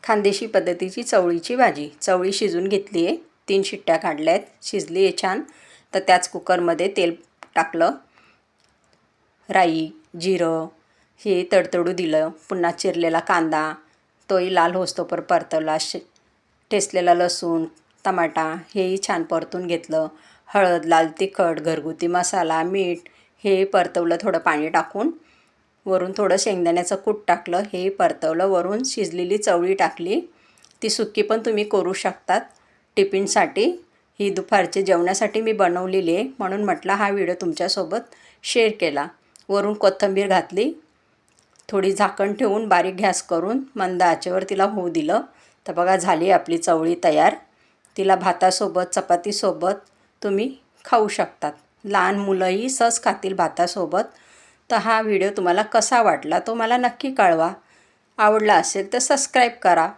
खानदेशी पद्धतीची चवळीची भाजी. चवळी शिजून घेतली आहे, 3 शिट्ट्या काढल्या आहेत, शिजली आहे छान. तर त्याच कुकरमध्ये तेल टाकलं, राई जिरं हे तडतडू दिलं, पुन्हा चिरलेला कांदा तोही लाल होस्तोवर परतवला, ठेचलेला लसूण टमाटा हेही छान परतून घेतलं, हळद लाल तिखट घरगुती मसाला मीठ हे परतवलं, थोडं पाणी टाकून वरून थोडं शेंगदाण्याचं कूट टाकलं, हे परतवलं, वरून शिजलेली चवळी टाकली. ती सुक्की पण तुम्ही करू शकतात टिफिनसाठी. ही दुपारच्या जेवणासाठी मी बनवलेली आहे, म्हणून म्हटलं हा व्हिडिओ तुमच्यासोबत शेअर केला. वरून कोथिंबीर घातली, थोडी झाकण ठेवून बारीक गॅस करून मंद आचेवर तिला होऊ दिलं. तर बघा झाली आपली चवळी तयार. तिला भातासोबत चपातीसोबत तुम्ही खाऊ शकतात. लहान मुलंही सहज खातील भातासोबत. तर हा व्हिडिओ तुम्हाला कसा वाटला तो मला नक्की कळवा. आवडला असेल तर सबस्क्राईब करा.